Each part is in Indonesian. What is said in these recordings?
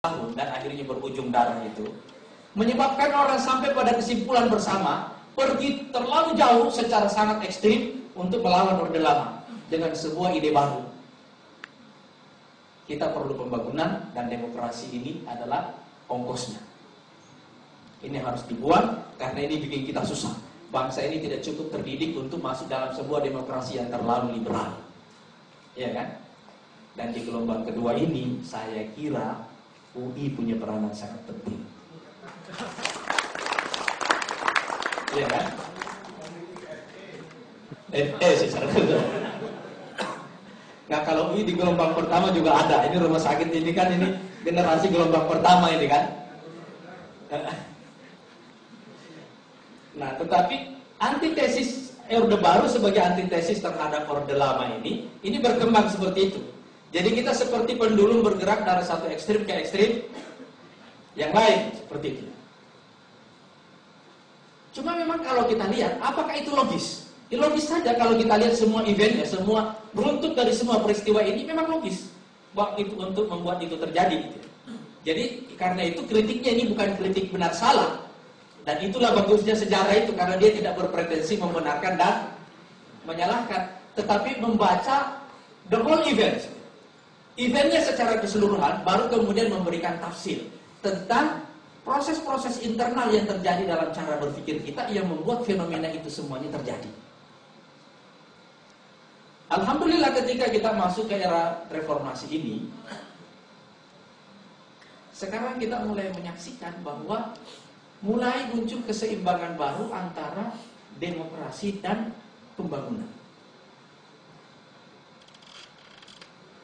tahun dan akhirnya berujung darah itu, menyebabkan orang sampai pada kesimpulan bersama, pergi terlalu jauh secara sangat ekstrim untuk melawan Orde Lama dengan sebuah ide baru. Kita perlu pembangunan dan demokrasi ini adalah ongkosnya. Ini harus dibuat karena ini bikin kita susah. Bangsa ini tidak cukup terdidik untuk masuk dalam sebuah demokrasi yang terlalu liberal. Ya kan? Dan di gelombang kedua ini saya kira UI punya peranan sangat penting. Iya kan? Nah kalau UI di gelombang pertama juga ada. Ini rumah sakit ini kan ini generasi gelombang pertama ini kan. Nah tetapi antitesis Orde Baru sebagai antitesis terhadap Orde Lama ini berkembang seperti itu. Jadi kita seperti pendulum bergerak dari satu ekstrim ke ekstrim yang lain seperti itu. Cuma memang kalau kita lihat, apakah itu logis? Ya logis saja kalau kita lihat semua eventnya, semua runtut dari semua peristiwa ini memang logis untuk membuat itu terjadi. Gitu. Jadi karena itu kritiknya ini bukan kritik benar salah, dan itulah bagusnya sejarah itu karena dia tidak berpretensi membenarkan dan menyalahkan, tetapi membaca the whole eventnya secara keseluruhan, baru kemudian memberikan tafsir tentang proses-proses internal yang terjadi dalam cara berpikir kita yang membuat fenomena itu semuanya terjadi. Alhamdulillah ketika kita masuk ke era reformasi ini, sekarang kita mulai menyaksikan bahwa mulai muncul keseimbangan baru antara demokrasi dan pembangunan.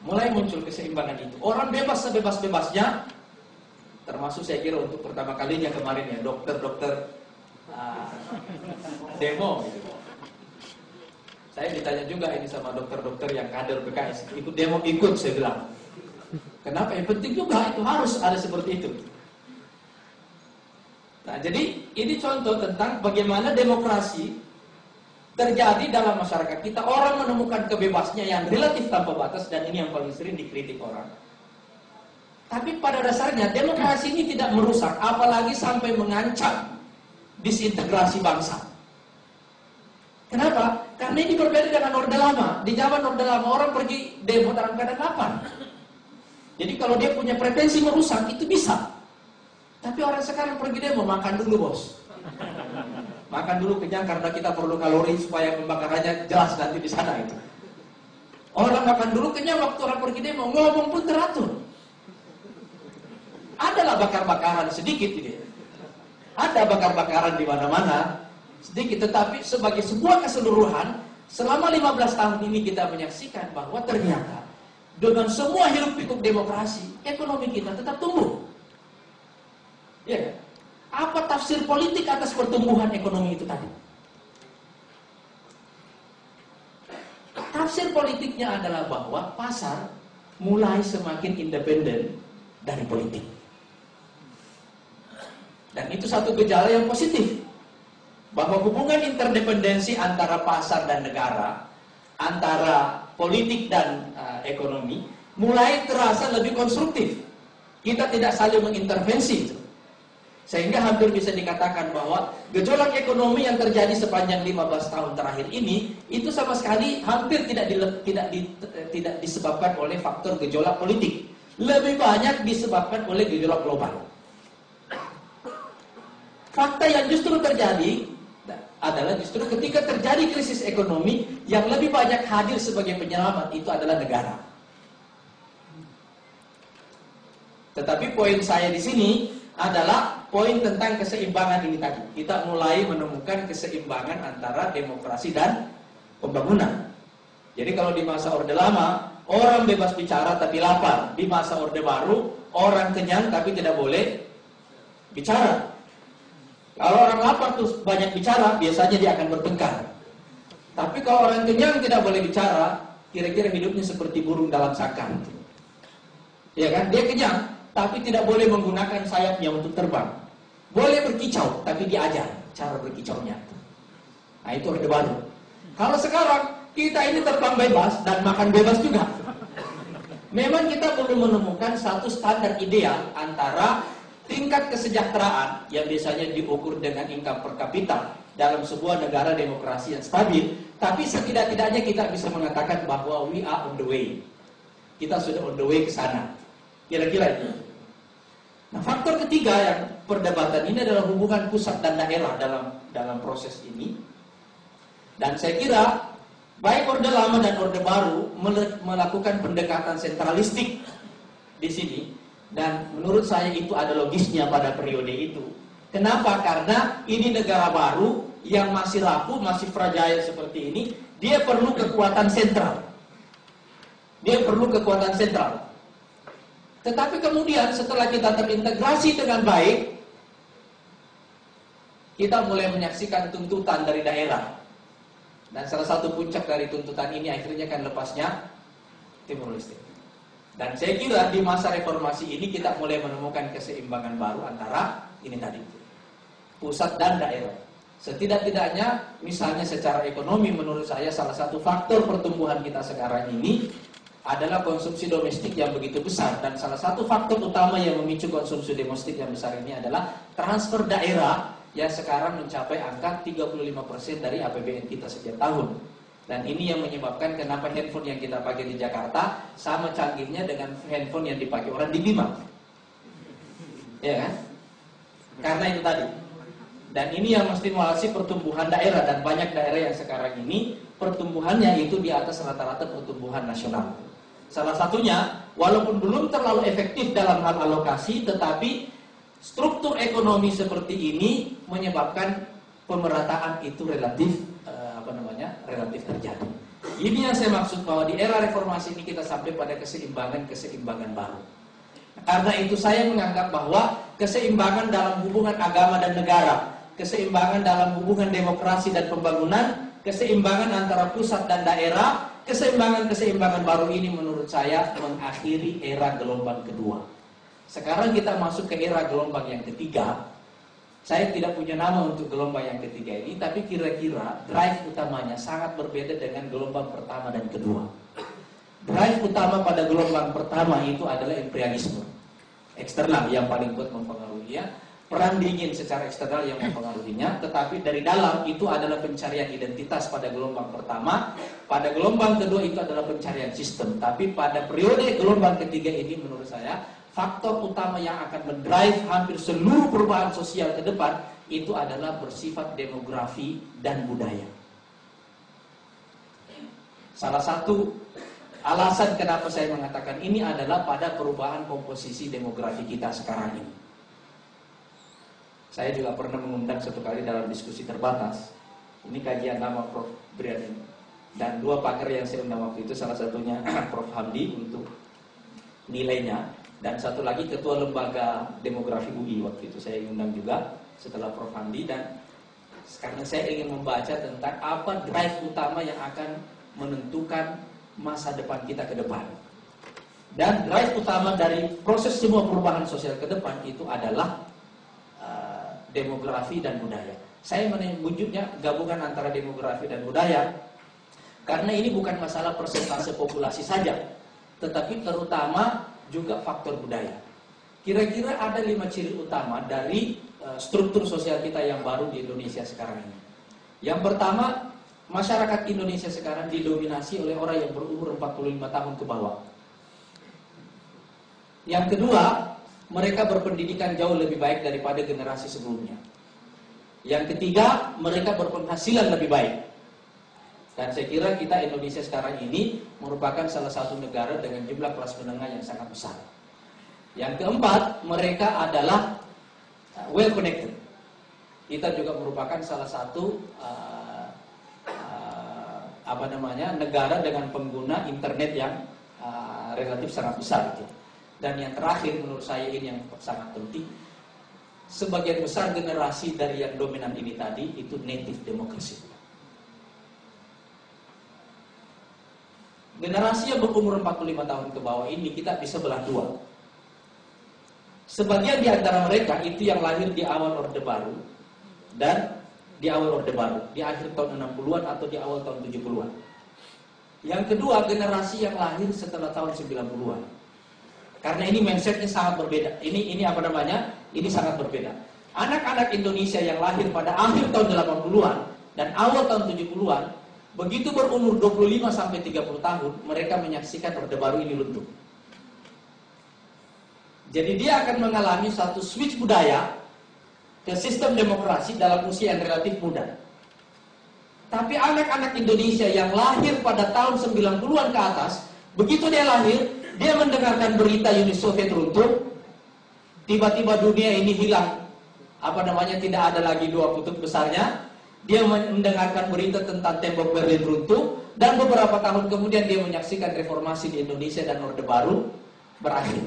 Mulai muncul keseimbangan itu. Orang bebas sebebas-bebasnya, termasuk saya kira untuk pertama kalinya kemarin ya, dokter-dokter demo gitu. Saya ditanya juga ini sama dokter-dokter yang kader PKS, ikut demo, ikut, saya bilang. Kenapa? Ya penting juga, itu harus ada seperti itu. Nah jadi ini contoh tentang bagaimana demokrasi terjadi dalam masyarakat kita. Orang menemukan kebebasannya yang relatif tanpa batas, dan ini yang paling sering dikritik orang. Tapi pada dasarnya demokrasi ini tidak merusak, apalagi sampai mengancam disintegrasi bangsa. Kenapa? Karena ini berbeda dengan Orde Lama. Di zaman Orde Lama orang pergi demo dalam keadaan lapar. Jadi kalau dia punya pretensi merusak itu bisa. Tapi orang sekarang pergi demo makan dulu bos. Makan dulu kenyang karena kita perlu kalori supaya pembakarannya jelas nanti di sana itu. Orang makan dulu kenyang waktu orang pergi demo, ngomong pun teratur. Adalah bakar-bakaran sedikit ini. Ada bakar-bakaran di mana-mana sedikit, tetapi sebagai sebuah keseluruhan selama 15 tahun ini kita menyaksikan bahwa ternyata dengan semua hiruk-pikuk demokrasi, ekonomi kita tetap tumbuh. Ya kan? Apa tafsir politik atas pertumbuhan ekonomi itu tadi? Tafsir politiknya adalah bahwa pasar mulai semakin independen dari politik. Dan itu satu gejala yang positif. Bahwa hubungan interdependensi antara pasar dan negara, antara politik dan ekonomi, mulai terasa lebih konstruktif. Kita tidak saling mengintervensi. Sehingga hampir bisa dikatakan bahwa gejolak ekonomi yang terjadi sepanjang 15 tahun terakhir ini itu sama sekali hampir tidak disebabkan oleh faktor gejolak politik. Lebih banyak disebabkan oleh gejolak global. Fakta yang justru terjadi adalah justru ketika terjadi krisis ekonomi, yang lebih banyak hadir sebagai penyelamat itu adalah negara. Tetapi poin saya di sini adalah poin tentang keseimbangan ini tadi. Kita mulai menemukan keseimbangan antara demokrasi dan pembangunan. Jadi kalau di masa Orde Lama, orang bebas bicara tapi lapar. Di masa Orde Baru, orang kenyang tapi tidak boleh bicara. Kalau orang lapar tuh banyak bicara, biasanya dia akan bertengkar. Tapi kalau orang kenyang tidak boleh bicara, kira-kira hidupnya seperti burung dalam sangkar. Ya kan? Dia kenyang, tapi tidak boleh menggunakan sayapnya untuk terbang. Boleh berkicau, tapi diajar cara berkicaunya. Nah itu Orde Baru. Kalau sekarang kita ini terbang bebas dan makan bebas juga. Memang kita belum menemukan satu standar ideal antara tingkat kesejahteraan yang biasanya diukur dengan income per kapita dalam sebuah negara demokrasi yang stabil, tapi setidak-tidaknya kita bisa mengatakan bahwa we are on the way. Kita sudah on the way ke sana. Kira-kira itu. Nah, faktor ketiga yang perdebatan ini adalah hubungan pusat dan daerah dalam proses ini. Dan saya kira baik Orde Lama dan Orde Baru melakukan pendekatan sentralistik di sini, dan menurut saya itu ada logisnya pada periode itu. Kenapa? Karena ini negara baru yang masih rapuh, masih fragile seperti ini, dia perlu kekuatan sentral. Tetapi kemudian setelah kita terintegrasi dengan baik, kita mulai menyaksikan tuntutan dari daerah. Dan salah satu puncak dari tuntutan ini akhirnya kan lepasnya Timur Leste. Dan saya kira di masa reformasi ini kita mulai menemukan keseimbangan baru antara ini tadi, pusat dan daerah. Setidak-tidaknya misalnya secara ekonomi menurut saya salah satu faktor pertumbuhan kita sekarang ini adalah konsumsi domestik yang begitu besar. Dan salah satu faktor utama yang memicu konsumsi domestik yang besar ini adalah transfer daerah yang sekarang mencapai angka 35% dari APBN kita setiap tahun. Dan ini yang menyebabkan kenapa handphone yang kita pakai di Jakarta sama canggihnya dengan handphone yang dipakai orang di Bima. Ya kan? Karena itu tadi. Dan ini yang mesti mengawasi pertumbuhan daerah, dan banyak daerah yang sekarang ini pertumbuhannya itu di atas rata-rata pertumbuhan nasional. Salah satunya, walaupun belum terlalu efektif dalam hal alokasi, tetapi struktur ekonomi seperti ini menyebabkan pemerataan itu relatif terjadi. Ini yang saya maksud bahwa di era reformasi ini kita sampai pada keseimbangan baru. Karena itu saya menganggap bahwa keseimbangan dalam hubungan agama dan negara, keseimbangan dalam hubungan demokrasi dan pembangunan, keseimbangan antara pusat dan daerah, keseimbangan baru ini menurut saya mengakhiri era gelombang kedua. Sekarang kita masuk ke era gelombang yang ketiga. Saya tidak punya nama untuk gelombang yang ketiga ini, tapi kira-kira drive utamanya sangat berbeda dengan gelombang pertama dan kedua. Drive utama pada gelombang pertama itu adalah imperialisme eksternal yang paling kuat mempengaruhinya, perang dingin secara eksternal yang mempengaruhinya, tetapi dari dalam itu adalah pencarian identitas pada gelombang pertama, pada gelombang kedua itu adalah pencarian sistem. Tapi pada periode gelombang ketiga ini menurut saya faktor utama yang akan mendrive hampir seluruh perubahan sosial ke depan itu adalah bersifat demografi dan budaya. Salah satu alasan kenapa saya mengatakan ini adalah pada perubahan komposisi demografi kita sekarang ini. Saya juga pernah mengundang satu kali dalam diskusi terbatas. Ini kajian nama Prof. Brian dan dua pakar yang saya undang waktu itu, salah satunya Prof. Hamdi untuk nilainya, dan satu lagi ketua lembaga demografi UI waktu itu saya undang juga setelah Prof. Hamdi. Dan karena saya ingin membaca tentang apa drive utama yang akan menentukan masa depan kita ke depan. Dan drive utama dari proses semua perubahan sosial ke depan itu adalah demografi dan budaya. Saya menyebutnya gabungan antara demografi dan budaya karena ini bukan masalah persentase populasi saja, tetapi terutama juga faktor budaya. Kira-kira ada 5 ciri utama dari struktur sosial kita yang baru di Indonesia sekarang ini. Yang pertama, masyarakat Indonesia sekarang didominasi oleh orang yang berumur 45 tahun ke bawah. Yang kedua, mereka berpendidikan jauh lebih baik daripada generasi sebelumnya. Yang ketiga, mereka berpenghasilan lebih baik. Dan saya kira kita Indonesia sekarang ini merupakan salah satu negara dengan jumlah kelas menengah yang sangat besar. Yang keempat, mereka adalah well connected. Kita juga merupakan salah satu negara dengan pengguna internet yang relatif sangat besar. Dan yang terakhir menurut saya ini yang sangat penting, sebagian besar generasi dari yang dominan ini tadi itu native democracy. Generasi yang berumur 45 tahun ke bawah ini kita bisa belah dua. Sebagian di antara mereka itu yang lahir di awal Orde Baru dan di awal Orde Baru, di akhir tahun 60-an atau di awal tahun 70-an. Yang kedua, generasi yang lahir setelah tahun 90-an. Karena ini mindsetnya sangat berbeda. Ini apa namanya? Ini sangat berbeda. Anak-anak Indonesia yang lahir pada akhir tahun 80-an dan awal tahun 70-an, begitu berumur 25 sampai 30 tahun, mereka menyaksikan Orde Baru ini runtuh. Jadi dia akan mengalami satu switch budaya ke sistem demokrasi dalam usia yang relatif muda. Tapi anak-anak Indonesia yang lahir pada tahun 90-an ke atas, begitu dia lahir, dia mendengarkan berita Uni Soviet runtuh, tiba-tiba dunia ini hilang. Tidak ada lagi dua kutub besarnya. Dia mendengarkan berita tentang tembok Berlin runtuh, dan beberapa tahun kemudian dia menyaksikan reformasi di Indonesia dan Orde Baru berakhir.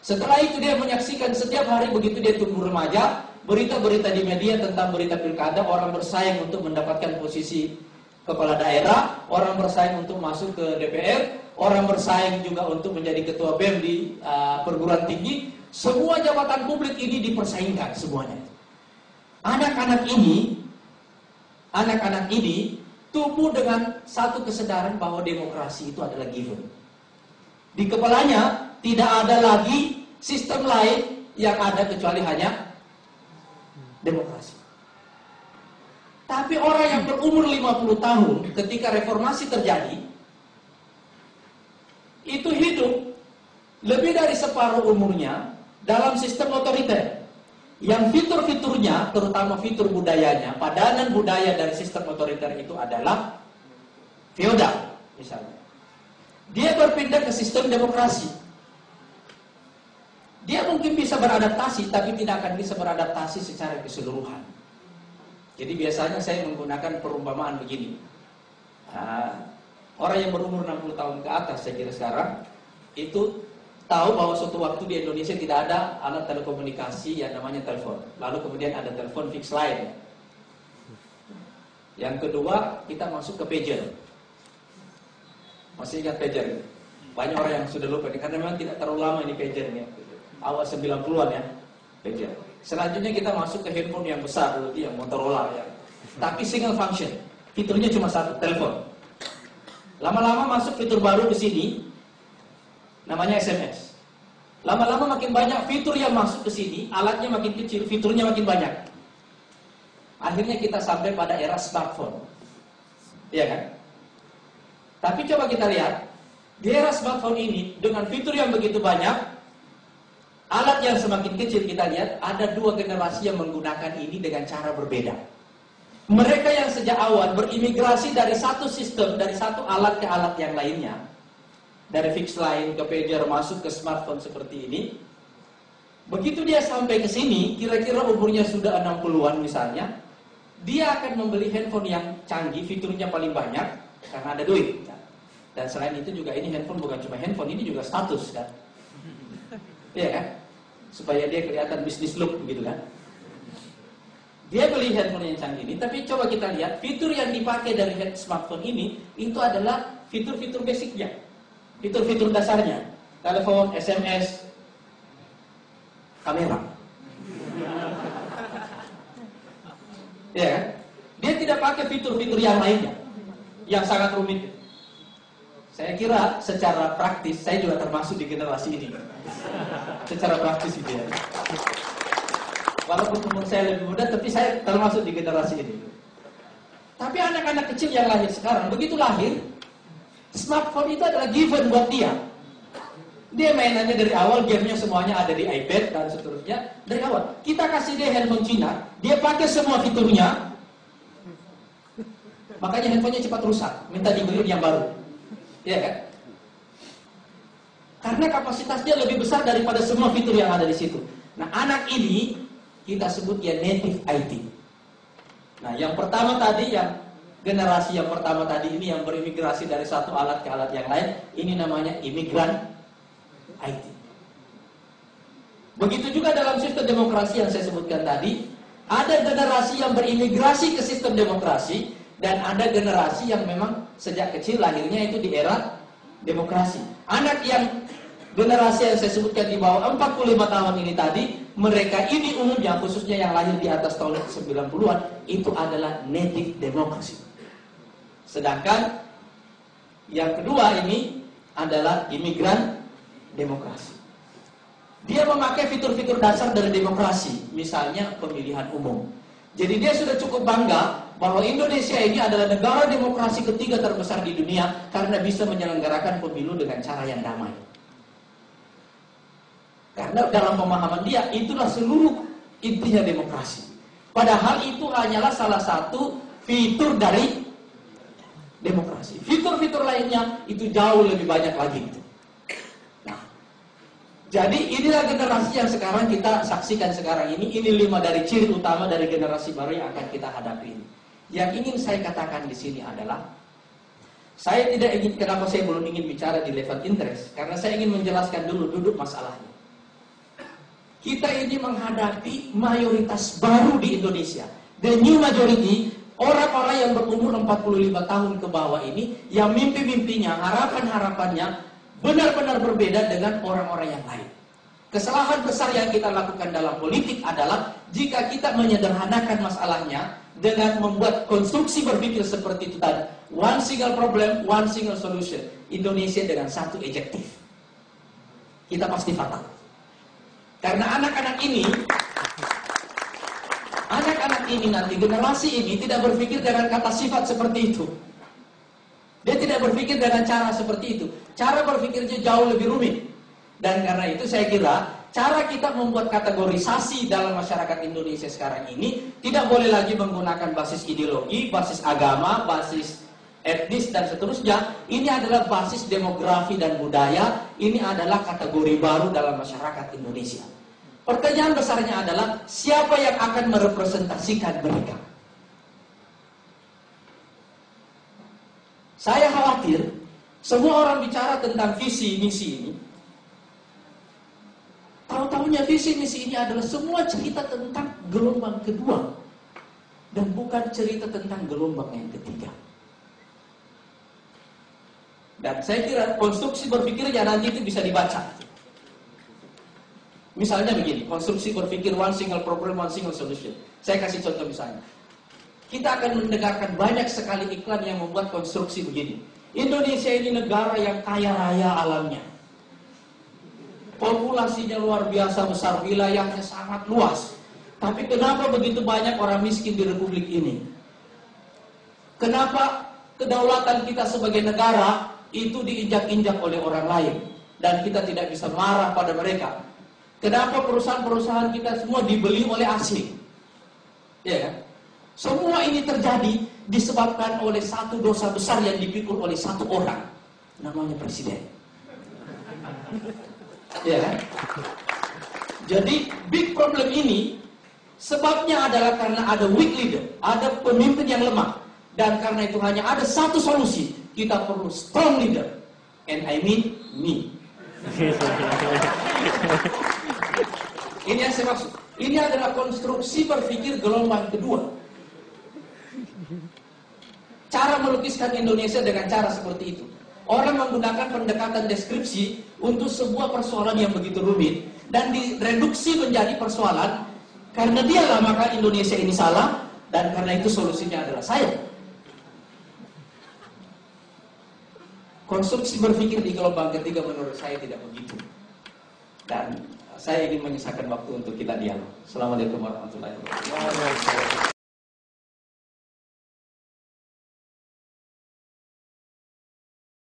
Setelah itu dia menyaksikan setiap hari begitu dia tumbuh remaja, berita-berita di media tentang berita pilkada, orang bersaing untuk mendapatkan posisi kepala daerah, orang bersaing untuk masuk ke DPR, orang bersaing juga untuk menjadi ketua BEM di perguruan tinggi. Semua jabatan publik ini dipersaingkan semuanya. Anak-anak ini tumbuh dengan satu kesadaran bahwa demokrasi itu adalah given. Di kepalanya tidak ada lagi sistem lain yang ada kecuali hanya demokrasi. Tapi orang yang berumur 50 tahun ketika reformasi terjadi, itu hidup lebih dari separuh umurnya dalam sistem otoriter. Yang fitur-fiturnya, terutama fitur budayanya, padanan budaya dari sistem otoriter itu adalah feodal misalnya. Dia berpindah ke sistem demokrasi. Dia mungkin bisa beradaptasi, tapi tidak akan bisa beradaptasi secara keseluruhan. Jadi biasanya saya menggunakan perumpamaan begini. Orang yang berumur 60 tahun ke atas, saya kira sekarang, itu tahu bahwa suatu waktu di Indonesia tidak ada alat telekomunikasi yang namanya telepon. Lalu kemudian ada telepon fix line. Yang kedua, kita masuk ke pager. Masih ingat pager? Banyak orang yang sudah lupa, karena memang tidak terlalu lama ini pagernya. Awal 90-an ya, pager. Selanjutnya kita masuk ke handphone yang besar, yang Motorola ya. Tapi single function, fiturnya cuma satu, telepon. Lama-lama masuk fitur baru di sini, namanya SMS. Lama-lama makin banyak fitur yang masuk ke sini, alatnya makin kecil, fiturnya makin banyak. Akhirnya kita sampai pada era smartphone. Iya kan? Tapi coba kita lihat, di era smartphone ini dengan fitur yang begitu banyak, alat yang semakin kecil, kita lihat ada dua generasi yang menggunakan ini dengan cara berbeda. Mereka yang sejak awal berimigrasi dari satu sistem, dari satu alat ke alat yang lainnya, dari fix line ke pager masuk ke smartphone seperti ini. Begitu dia sampai ke sini, kira-kira umurnya sudah 60-an misalnya, dia akan membeli handphone yang canggih, fiturnya paling banyak karena ada duit. Dan selain itu juga ini handphone bukan cuma handphone, ini juga status kan. Iya kan? Supaya dia kelihatan bisnis look begitu kan. Dia beli handphone yang canggih ini, tapi coba kita lihat fitur yang dipakai dari smartphone ini itu adalah fitur-fitur basicnya, fitur-fitur dasarnya, telepon, SMS, kamera. Ya kan? Dia tidak pakai fitur-fitur yang lainnya, yang sangat rumit. Saya kira secara praktis, saya juga termasuk di generasi ini. Secara praktis gitu ya. Walaupun umur saya lebih muda, tapi saya termasuk di generasi ini. Tapi anak-anak kecil yang lahir sekarang, begitu lahir, smartphone itu adalah given buat dia. Dia mainannya dari awal, gamenya semuanya ada di iPad dan seterusnya. Dari awal, kita kasih dia handphone Cina, dia pakai semua fiturnya. Makanya handphonenya cepat rusak, minta dibeli yang baru. Iya kan? Karena kapasitasnya lebih besar daripada semua fitur yang ada di situ. Nah, anak ini kita sebut ya native IT. Nah, yang pertama tadi, yang generasi yang pertama tadi ini yang berimigrasi dari satu alat ke alat yang lain, ini namanya imigran IT. Begitu juga dalam sistem demokrasi yang saya sebutkan tadi, ada generasi yang berimigrasi ke sistem demokrasi dan ada generasi yang memang sejak kecil lahirnya itu di era demokrasi. Anak yang generasi yang saya sebutkan di bawah 45 tahun ini tadi, mereka ini umumnya, khususnya yang lahir di atas tahun 90-an, itu adalah native democracy. Sedangkan Yang kedua ini adalah imigran demokrasi. Dia memakai fitur-fitur dasar dari demokrasi, misalnya pemilihan umum. Jadi dia sudah cukup bangga bahwa Indonesia ini adalah negara demokrasi ketiga terbesar di dunia karena bisa menyelenggarakan pemilu dengan cara yang damai. Karena dalam pemahaman dia, itulah seluruh intinya demokrasi. Padahal itu hanyalah salah satu fitur dari demokrasi. Fitur-fitur lainnya itu jauh lebih banyak lagi. Nah, jadi inilah generasi yang sekarang kita saksikan sekarang ini. Ini 5 dari ciri utama dari generasi baru yang akan kita hadapi ini. Yang ingin saya katakan di sini adalah, saya tidak ingin, kenapa saya belum ingin bicara di level interest, karena saya ingin menjelaskan dulu duduk masalahnya. Kita ini menghadapi mayoritas baru di Indonesia. The new majority, orang-orang yang berumur 45 tahun ke bawah ini, yang mimpi-mimpinya, harapan-harapannya benar-benar berbeda dengan orang-orang yang lain. Kesalahan besar yang kita lakukan dalam politik adalah jika kita menyederhanakan masalahnya dengan membuat konstruksi berpikir seperti itu tadi. One single problem, one single solution. Indonesia dengan satu adjektif. Kita pasti fatal. Karena anak-anak ini nanti, generasi ini tidak berpikir dengan kata sifat seperti itu. Dia tidak berpikir dengan cara seperti itu. Cara berpikirnya jauh lebih rumit. Dan karena itu saya kira, cara kita membuat kategorisasi dalam masyarakat Indonesia sekarang ini tidak boleh lagi menggunakan basis ideologi, basis agama, basis etnis dan seterusnya. Ini adalah basis demografi dan budaya. Ini adalah kategori baru dalam masyarakat Indonesia. Pertanyaan besarnya adalah siapa yang akan merepresentasikan mereka? Saya khawatir semua orang bicara tentang visi misi ini. Tahu-tahunya visi misi ini adalah semua cerita tentang gelombang kedua dan bukan cerita tentang gelombang yang ketiga. Dan saya kira konstruksi berpikirnya nanti itu bisa dibaca. Misalnya begini, konstruksi berpikir one single problem, one single solution. Saya kasih contoh misalnya. Kita akan mendengarkan banyak sekali iklan yang membuat konstruksi begini. Indonesia ini negara yang kaya raya alamnya. Populasinya luar biasa besar, wilayahnya sangat luas. Tapi kenapa begitu banyak orang miskin di republik ini? Kenapa kedaulatan kita sebagai negara itu diinjak-injak oleh orang lain dan kita tidak bisa marah pada mereka? Kenapa perusahaan-perusahaan kita semua dibeli oleh asing? Ya kan? Semua ini terjadi disebabkan oleh satu dosa besar yang dipikul oleh satu orang, namanya presiden. Ya kan? Jadi big problem ini sebabnya adalah karena ada weak leader, ada pemimpin yang lemah, dan karena itu hanya ada satu solusi. Kita perlu strong leader, and I mean me. Ini yang saya maksud. Ini adalah konstruksi berpikir gelombang kedua. Cara melukiskan Indonesia dengan cara seperti itu. Orang menggunakan pendekatan deskripsi untuk sebuah persoalan yang begitu rumit dan direduksi menjadi persoalan karena dialah maka Indonesia ini salah dan karena itu solusinya adalah saya. Konstruksi berpikir di gelombang ketiga menurut saya tidak begitu. Dan saya ingin menyisakan waktu untuk kita dialog. Assalamualaikum warahmatullahi wabarakatuh.